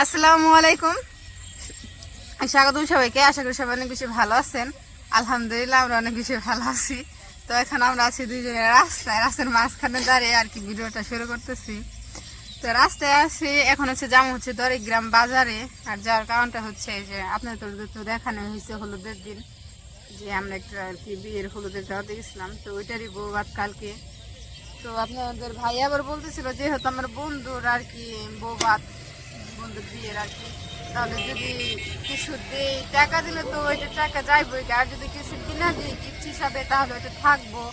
আসসালামু আলাইকুম, স্বাগত সবাইকে। আশা করি সবাই অনেক বেশি ভালো আছেন। আলহামদুলিল্লাহ আমরা অনেক বেশি ভালো আছি। তো এখন আমরা আছি দুইজনে রাস্তার মাঝখানে দাঁড়িয়ে আর কি ভিডিওটা শুরু করতেছি। তো রাস্তায় আছি, এখন যাম দড়িগ্রাম বাজারে। আর যার কারণটা হচ্ছে যে আপনাদের তো দেখানো হয়েছে হলুদের দিন, যে আমরা একটু আর কি বিয়ের হলুদের দাওয়াতে গেছিলাম। তো ওইটারই বৌভাত কালকে। তো আপনাদের ভাই আবার বলতেছিল যেহেতু আমার বন্ধুর আর কি বৌভাত, বন্ধুর বিয়ের আর কি, তাহলে যদি কিছু দিই টাকা দিলে তো ওইটা টাকা যাইবই, আর যদি কিছু কিনা দিই গিফট হিসাবে তাহলে ওইটা থাকবো,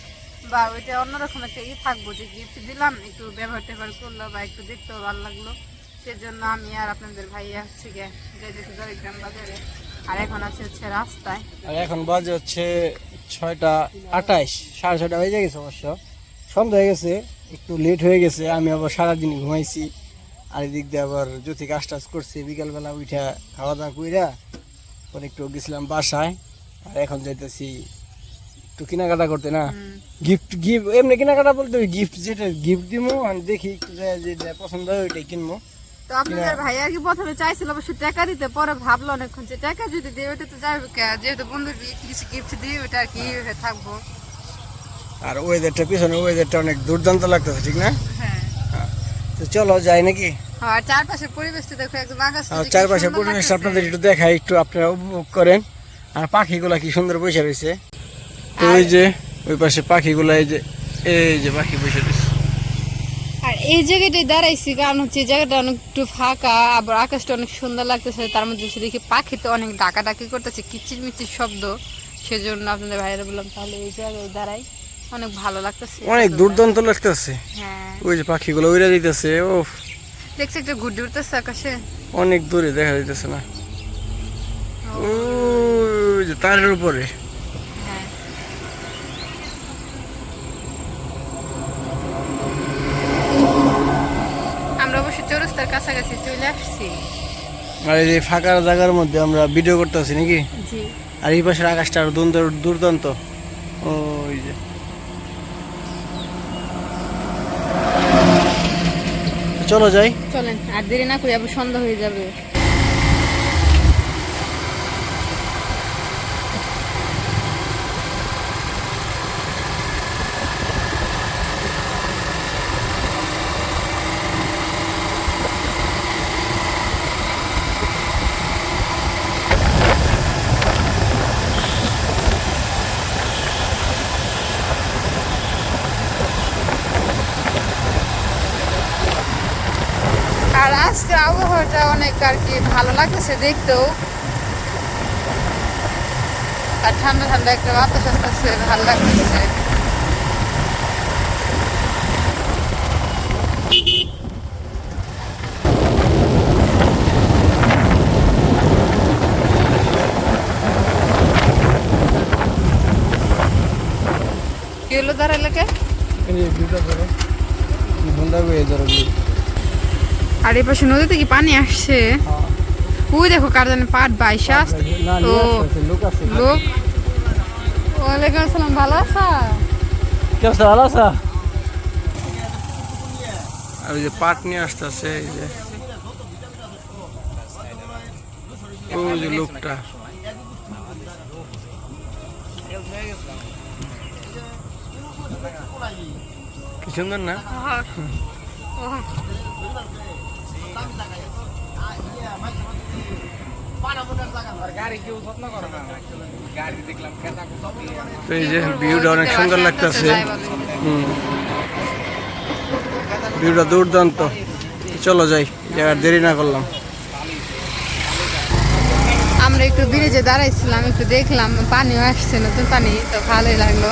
বা ওইটা অন্যরকম একটা থাকবো যে গিফট দিলাম, একটু ব্যবহার ট্যাবহার করলো বা একটু দেখতেও ভালো লাগলো। সেজন্য আমি আর আপনাদের ভাইয়া গিয়ে যেতেছি দড়িগ্রাম বাজারে। আর এখন হচ্ছে রাস্তায়, আর এখন বাজে হচ্ছে 6:28, 6:30 হয়ে গেছে। অবশ্য সন্ধ্যা হয়ে গেছে, একটু লেট হয়ে গেছে। আমি আবার সারাদিন ঘুমাইছি, আর এদিক দিয়ে আবার জ্যোতি কাজ টাজ করছি। বিকালবেলা উঠা খাওয়া দাওয়া কইরা পরে একটু গেছিলাম বাসায়। আর এখন যাইতেছি একটু কেনাকাটা করতে, না গিফট এমনি কেনাকাটা বলতে গিফট, যেটা গিফট দিব দেখি যেটা পছন্দ হয় ওইটাই কিনবো। তো আপনাদের ভাই আর কি প্রথমে চাইছিল অবশ্যই টাকা দিতে, পরে ভাবলো অনেকক্ষণ যে টাকা যদি দিই ওইটা তো যাবে, যেহেতু বন্ধুর কিছু গিফট দিই ওইটা আর কি থাকবো। আর ওয়েদারটা পিছনে ওয়েদারটা অনেক দুর্দান্ত লাগতেছে, ঠিক না? হ্যাঁ, তো চলো যাই নাকি। আর চারপাশের পরিবেশটা দেখো, একদম আকাশ, চারপাশের পরিবেশটা আপনাদের একটু দেখাই, একটু আপনারা উপভোগ করেন। আর পাখিগুলা কি সুন্দর বসে রয়েছে। তো ওই যে ওই পাশে পাখিগুলা, এই যে পাখি বসে রয়েছে। আর এই জায়গাটায় দাঁড়াইছি কারণ হচ্ছে এই জায়গাটা অনেক একটু ফাঁকা, আবার আকাশটা অনেক সুন্দর লাগতেছে। তার মধ্যে দেখি পাখি তো অনেক ডাকাডাকি করতেছে, কিচির মিচির শব্দ। সেজন্য আপনাদের ভাইরা বললাম তাহলে এই জায়গায় দাঁড়াই, অনেক ভালো লাগতেছে, অনেক দুর্দান্ত লাগতেছে। হ্যাঁ, ওই যে পাখিগুলো উড়ে দিতেছে। ও দেখছি একটা ঘুরতে উঠতেছে আকাশে, অনেক দূরে দেখা যাইতেছে না, ওই যে তারের উপরে। হ্যাঁ। আমরা অবশ্য চৌরাস্তার কাছাকাছি চলে আসছি। আর এই যে ফাঁকা জায়গার মধ্যে আমরা ভিডিও করতেছি নাকি। জি। আর এই পাশের আকাশটা আরো দুর্দান্ত। ওই যে চলো যাই, চলেন, আর দেরি না করি, আবার সন্ধ্যা হয়ে যাবে। আর আজকে আবহাওয়াটা অনেক আর কি ভালো লাগতেছে দেখতেও, আর ঠান্ডা ঠান্ডা একটা বাতাস আসতেছে, ভালো লাগতেছে। কি হলো দাঁড়ালে কে? এই যে ভিউটা ধরো, বন্ধা হয়ে ধরো। আর এই পাশে নদীতে কি পানি আসছে? ওই দেখো কার জানি পাট বাইশা আসছে। ও লোক, ওয়ালাইকুম আসসালাম, ভালো আছো? কি অবস্থা, ভালো আছো? আর ওই যে পাট নিয়ে আসতেছে, এই যে ওই যে লোকটা, কি সুন্দর না? তো এই যে ভিউটা অনেক সুন্দর লাগতেছে। ভিউটা দুর্দান্ত। চলো যাই, আর দেরি না করলাম। আমরা একটু ব্রিজে দাঁড়াইছিলাম, একটু দেখলাম পানিও আসছে, নতুন পানি, তো ভালোই লাগলো।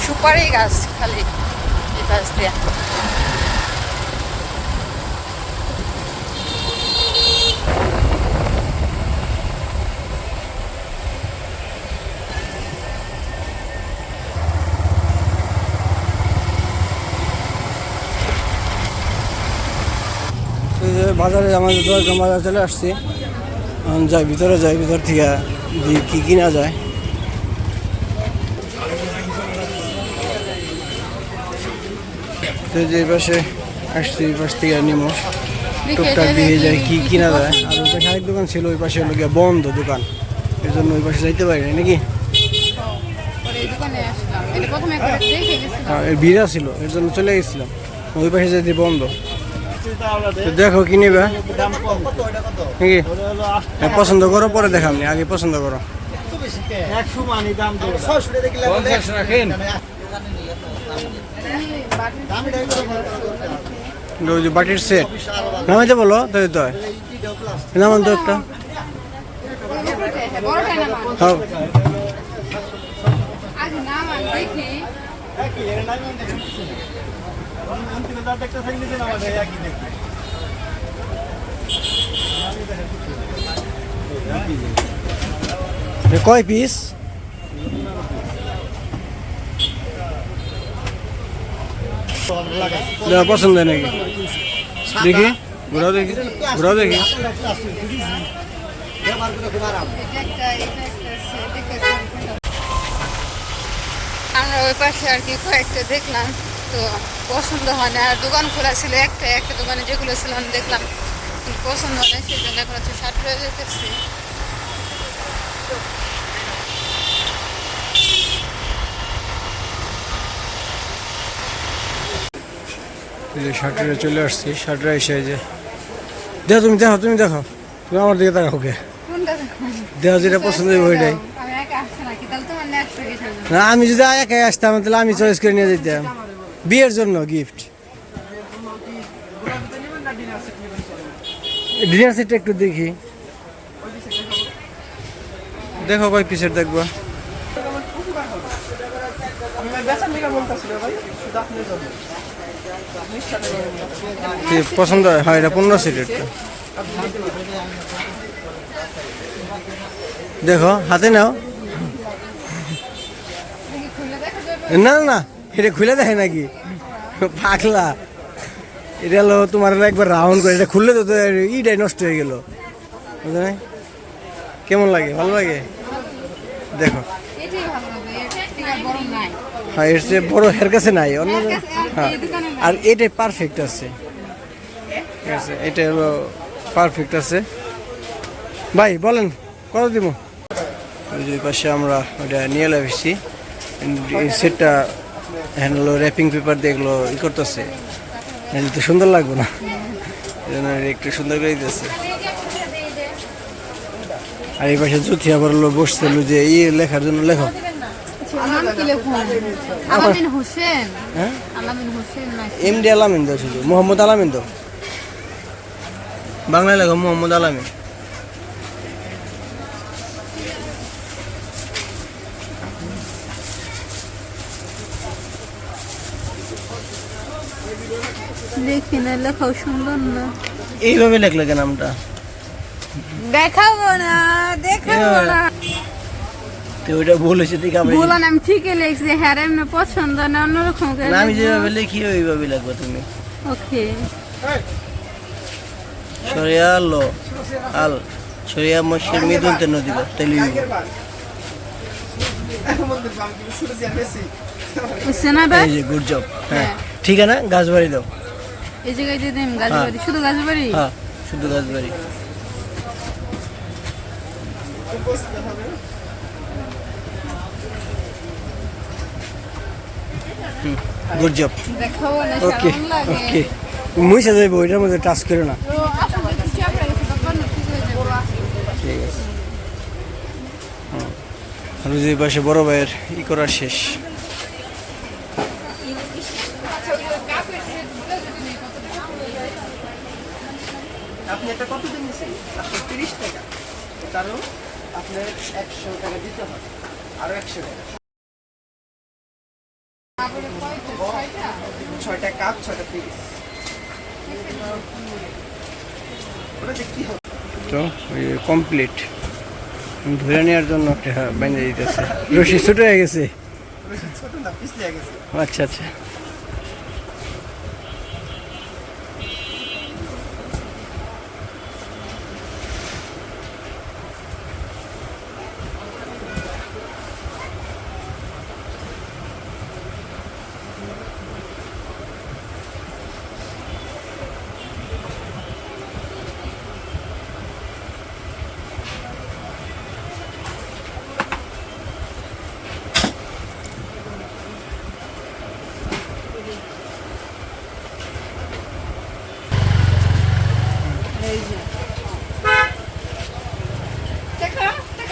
সুপারি গাছ খালি এই পাশ দিয়ে। বাজারে আমাদের দশজন বাজার চলে আসছি, যাই ভিতরে, যাই ভিতর থেকে কি কিনা যায়। তো যে পাশে আসছে এই পাশ থেকে নিমো দেখে টুকটাক এটা দিয়ে যায় কি কিনা যায়। পছন্দ। আর ওই পাশে আরেক দোকান ছিল, ওই পাশে হলো গিয়ে বন্ধ দোকান, এর জন্য ওই পাশে যাইতে পারি নাকি। পরে এই দোকানে আসলাম, এটা প্রথমে একবার দেখে গেছিলাম। এর ভিড়া ছিল, এর জন্য চলে গেছিলাম। ওই পাশে যেতে বন্ধ। তো দেখো কি নেবে নাকি, পছন্দ করো পরে দেখামনি, আগে পছন্দ করো। ওই যে বাটির সেট নামাইতে বলো, তাই তো নামান তো একটা। বড়টাই না হ্যাঁ আজ নাম দেখি কয় পিস পছন্দ হয় নাকি, দেখি ঘোরাও দেখি, ঘোরাও দেখি। এটা একটা আমরা ওই পাশে আর কি কয়েকটা দেখলাম, তো পছন্দ হয় না। আর দোকান খোলা ছিল একটা একটা দোকানে যেগুলো ছিল আমি দেখলাম কিন্তু পছন্দ হয় না, সেই জন্য এখন হচ্ছে 60 টাকা যেতেছি। শার্টটা চলে আসছি, শার্টটা এসে যে দেখো, তুমি দেখো, তুমি দেখো, তুমি আমার দিকে তাকাও কে, কোনটা দেখুন? দেখো যেটা পছন্দ হবে ওইটাই। আমি একা আসছি নাকি, তাহলে তোমার নেক্সট থেকে সামনে। না আমি যদি একাই আসতাম তাহলে আমি চয়েস করে নিয়ে যেতাম বিয়ের জন্য গিফট। ডিনার সেটটা একটু দেখি, দেখো কয় পিসের দেখবা। পছন্দ হয়, হ্যাঁ এটা 15 সিটের। দেখো হাতে নাও, না না না এটা খুলে দেখে নাকি পাগলা, এটা হলো তোমার হলো একবার রাউন্ড করে, এটা খুললে তো ইটাই নষ্ট হয়ে গেল, বুঝলে না? কেমন লাগে, ভালো লাগে? দেখো এটাই ভালো লাগে, এর থেকে আর বড় নাই। হ্যাঁ এর চেয়ে বড় এর কাছে নাই অন্য। এর কাছে আর হ্যাঁ এই দোকানে নাই। আর এটাই পারফেক্ট আছে, ঠিক আছে, এটা হলো পারফেক্ট আছে। ভাই বলেন কত দিব? ওই যে পাশে আমরা ওটা নিয়ে এসেছি, এই সেটটা হ্যাঁ হলো র্যাপিং পেপার দিয়ে এগুলো ই করতেছে, তো সুন্দর লাগবে না, এই জন্য একটু সুন্দর করে দিতেছে। আর এই পাশে জুথি আবার হলো বসছিল যে লেখার জন্য, লেখো। নাম কি লিখুন? আলামিন হোসেন। হ্যাঁ আলামিন হোসেন নাকি? এমডি আলামিন দাও, শুধু মোহাম্মদ আলামিন দাও, বাংলায় লেখো মোহাম্মদ আলামিন। দেখি না, লেখাও সুন্দর না। এইভাবে লেখলে কেন নামটা? দেখাবো না, দেখাবো না। তো ওইটা ভুল হয়েছে দেখে আমরা, বললাম আমি ঠিকই লিখছি, হ্যাঁ এমনি পছন্দ না অন্যরকম করে না আমি যেভাবে লিখি ওইভাবে লিখবো তুমি। ওকে। সরিয়া লো আল সরিয়া মশির মিদুনতে নদী তাইলে বুঝছে না ভাই? এই যে গুড জব। হ্যাঁ হ্যাঁ। ঠিক আছে না, গাছবাড়ি দাও। এই জায়গায় দিয়ে দিন গাছবাড়ি, শুধু গাছবাড়ি। হ্যাঁ শুধু গাছবাড়ি। Good job. দেখাবো না, ওকে সারাদিন লাগে। ওকে, মুইসা যাইব, ওইটার মধ্যে টাচ করো না। তো আসলে কিছু আপনার কাছে ব্যাপার না, ঠিক হয়ে যাবে। ঠিক আছে। আর ওই যে পাশে বড় ভাইয়ের ই করা শেষ। আপনি এটা কত দিন নিয়েছেন? আপনি 30 টাকা, কারণ আপনার 100 টাকা দিতে হবে, আরো 100 টাকা। 6টা কাপ, 6টা পিস। ওটা কি হবে? তো ওই কমপ্লিট ধরে নেওয়ার জন্য একটা বেঁধে দিতেছে, রশি ছোট হয়ে গেছে। ছোট না, পিস লেগে গেছে। আচ্ছা আচ্ছা।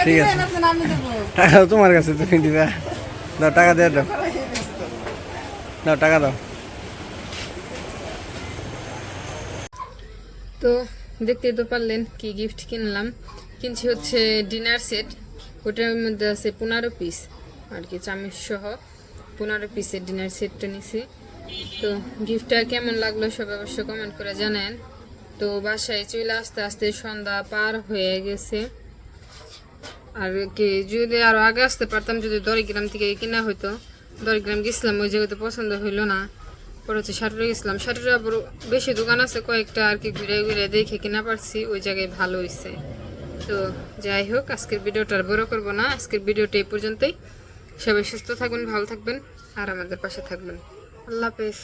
ঠিক আছে। দিবেন আপনি, আমি দেবো। টাকা তো তোমার কাছে, তুমি দিবা। দাও টাকা দিয়ে দাও, দাও টাকা দাও। তো দেখতেই তো পারলেন কি গিফট কিনলাম। কিনছি হচ্ছে ডিনার সেট, ওটার মধ্যে আছে 15 পিস আর কি, চামচ সহ 15 পিসের ডিনার সেটটা নিছি। তো গিফটটা কেমন লাগলো সবাই অবশ্যই কমেন্ট করে জানেন। তো বাসায় চলে আসতে আসতে সন্ধ্যা পার হয়ে গেছে। আর কি যদি আরো আগে আসতে পারতাম, যদি দড়িগ্রাম থেকে কিনা হইতো। দড়িগ্রাম গেছিলাম, ওই জায়গাতে পছন্দ হইলো না। পরে হচ্ছে সাটুরে গেছিলাম, সাটুরে আবার বেশি দোকান আছে কয়েকটা আর কি, ঘুরে ঘুরে দেখে কিনা পারছি, ওই জায়গায় ভালো হয়েছে। তো যাই হোক, আজকের ভিডিওটা আর বড় করবো না, আজকের ভিডিওটা এই পর্যন্তই। সবাই সুস্থ থাকবেন, ভালো থাকবেন আর আমাদের পাশে থাকবেন। আল্লাহ হাফেজ।